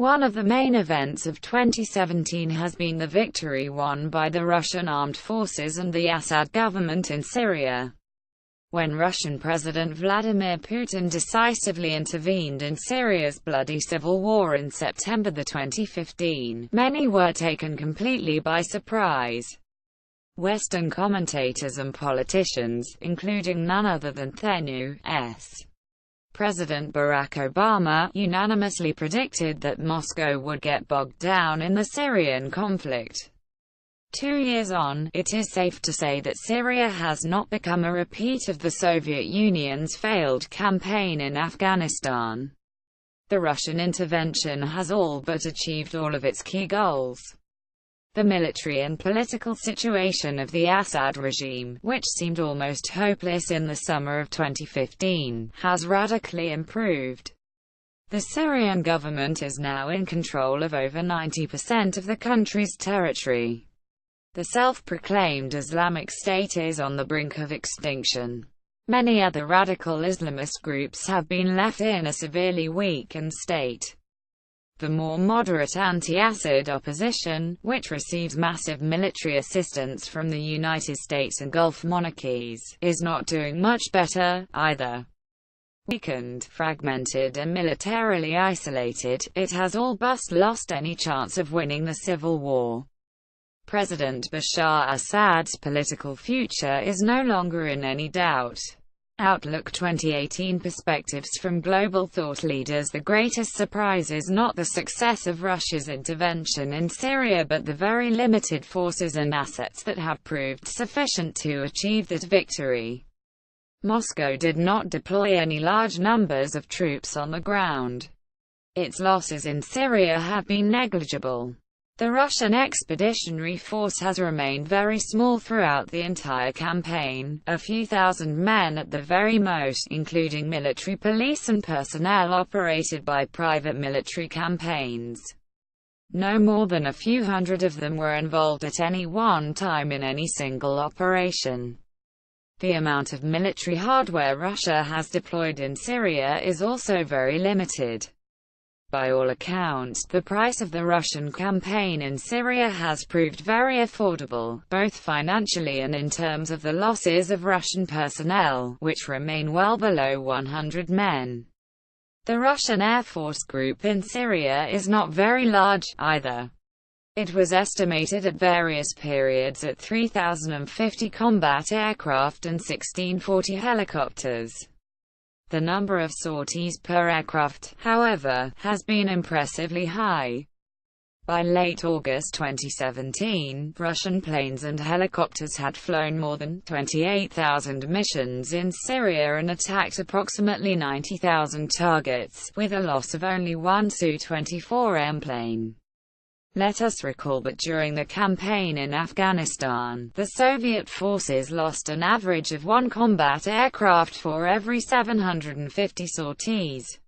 One of the main events of 2017 has been the victory won by the Russian armed forces and the Assad government in Syria. When Russian President Vladimir Putin decisively intervened in Syria's bloody civil war in September 2015, many were taken completely by surprise. Western commentators and politicians, including none other than HOTNEWS President Barack Obama, unanimously predicted that Moscow would get bogged down in the Syrian conflict. 2 years on, it is safe to say that Syria has not become a repeat of the Soviet Union's failed campaign in Afghanistan. The Russian intervention has all but achieved all of its key goals. The military and political situation of the Assad regime, which seemed almost hopeless in the summer of 2015, has radically improved. The Syrian government is now in control of over 90% of the country's territory. The self-proclaimed Islamic State is on the brink of extinction. Many other radical Islamist groups have been left in a severely weakened state. The more moderate anti-Assad opposition, which receives massive military assistance from the United States and Gulf monarchies, is not doing much better, either. Weakened, fragmented and militarily isolated, it has all but lost any chance of winning the civil war. President Bashar Assad's political future is no longer in any doubt. Outlook 2018 Perspectives from global thought leaders. The greatest surprise is not the success of Russia's intervention in Syria but the very limited forces and assets that have proved sufficient to achieve that victory. Moscow did not deploy any large numbers of troops on the ground. Its losses in Syria have been negligible. The Russian expeditionary force has remained very small throughout the entire campaign, a few thousand men at the very most, including military police and personnel operated by private military campaigns. No more than a few hundred of them were involved at any one time in any single operation. The amount of military hardware Russia has deployed in Syria is also very limited. By all accounts, the price of the Russian campaign in Syria has proved very affordable, both financially and in terms of the losses of Russian personnel, which remain well below 100 men. The Russian Air Force group in Syria is not very large, either. It was estimated at various periods at 3,050 combat aircraft and 1,640 helicopters. The number of sorties per aircraft, however, has been impressively high. By late August 2017, Russian planes and helicopters had flown more than 28,000 missions in Syria and attacked approximately 90,000 targets, with a loss of only one Su-24M plane. Let us recall that during the campaign in Afghanistan, the Soviet forces lost an average of one combat aircraft for every 750 sorties.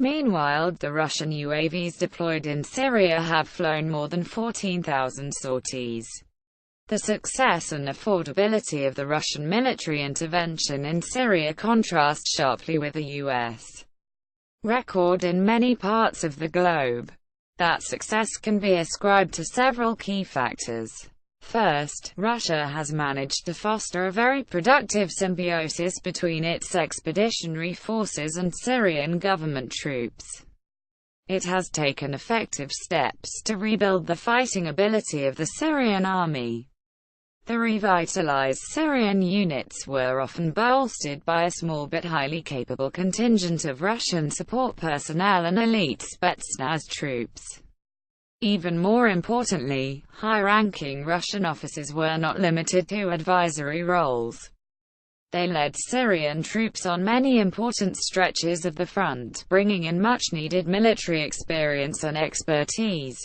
Meanwhile, the Russian UAVs deployed in Syria have flown more than 14,000 sorties. The success and affordability of the Russian military intervention in Syria contrast sharply with the U.S. record in many parts of the globe. That success can be ascribed to several key factors. First, Russia has managed to foster a very productive symbiosis between its expeditionary forces and Syrian government troops. It has taken effective steps to rebuild the fighting ability of the Syrian army. The revitalized Syrian units were often bolstered by a small but highly capable contingent of Russian support personnel and elite Spetsnaz troops. Even more importantly, high-ranking Russian officers were not limited to advisory roles. They led Syrian troops on many important stretches of the front, bringing in much-needed military experience and expertise.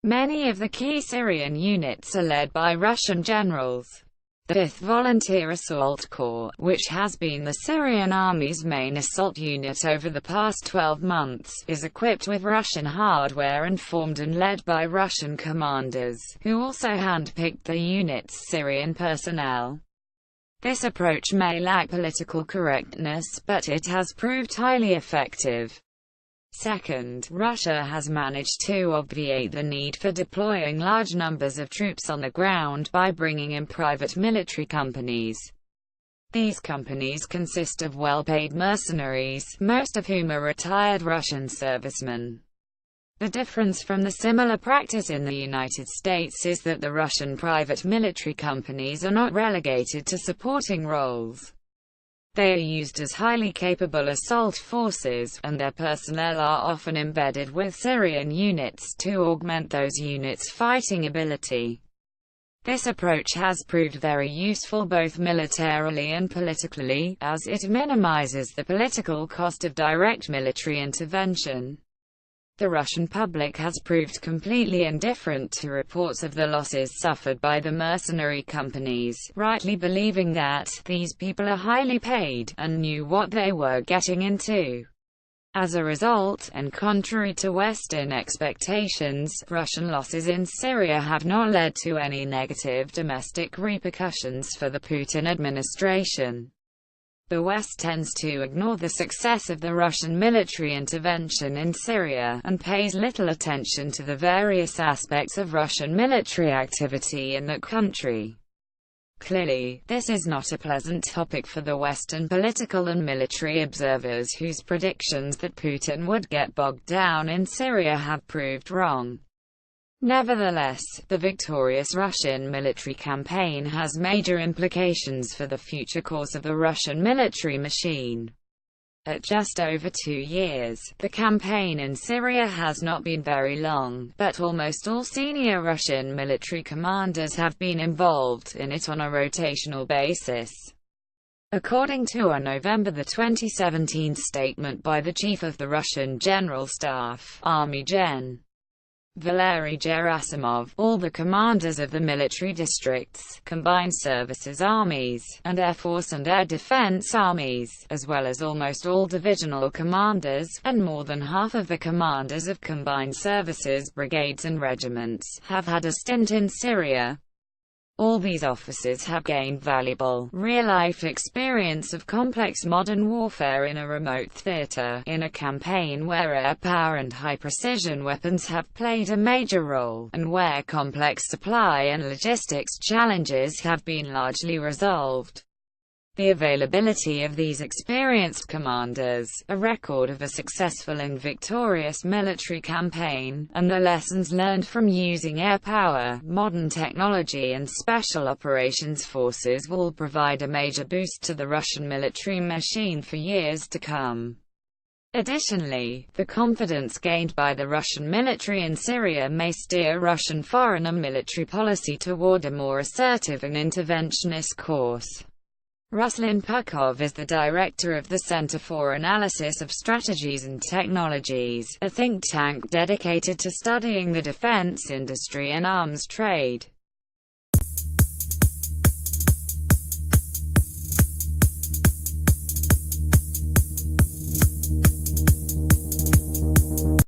Many of the key Syrian units are led by Russian generals. The 5th Volunteer Assault Corps, which has been the Syrian army's main assault unit over the past 12 months, is equipped with Russian hardware and formed and led by Russian commanders, who also handpicked the unit's Syrian personnel. This approach may lack political correctness, but it has proved highly effective. Second, Russia has managed to obviate the need for deploying large numbers of troops on the ground by bringing in private military companies. These companies consist of well-paid mercenaries, most of whom are retired Russian servicemen. The difference from the similar practice in the United States is that the Russian private military companies are not relegated to supporting roles. They are used as highly capable assault forces, and their personnel are often embedded with Syrian units to augment those units' fighting ability. This approach has proved very useful both militarily and politically, as it minimizes the political cost of direct military intervention. The Russian public has proved completely indifferent to reports of the losses suffered by the mercenary companies, rightly believing that these people are highly paid, and knew what they were getting into. As a result, and contrary to Western expectations, Russian losses in Syria have not led to any negative domestic repercussions for the Putin administration. The West tends to ignore the success of the Russian military intervention in Syria, and pays little attention to the various aspects of Russian military activity in that country. Clearly, this is not a pleasant topic for the Western political and military observers whose predictions that Putin would get bogged down in Syria have proved wrong. Nevertheless, the victorious Russian military campaign has major implications for the future course of the Russian military machine. At just over 2 years, the campaign in Syria has not been very long, but almost all senior Russian military commanders have been involved in it on a rotational basis. According to a November 2017 statement by the Chief of the Russian General Staff, Army Gen. Valery Gerasimov, all the commanders of the military districts, combined services armies, and Air Force and Air Defense armies, as well as almost all divisional commanders, and more than half of the commanders of combined services brigades and regiments, have had a stint in Syria. All these officers have gained valuable, real-life experience of complex modern warfare in a remote theater, in a campaign where air power and high-precision weapons have played a major role, and where complex supply and logistics challenges have been largely resolved. The availability of these experienced commanders, a record of a successful and victorious military campaign, and the lessons learned from using air power, modern technology and special operations forces will provide a major boost to the Russian military machine for years to come. Additionally, the confidence gained by the Russian military in Syria may steer Russian foreign and military policy toward a more assertive and interventionist course. Ruslan Pukov is the director of the Center for Analysis of Strategies and Technologies, a think tank dedicated to studying the defense industry and arms trade.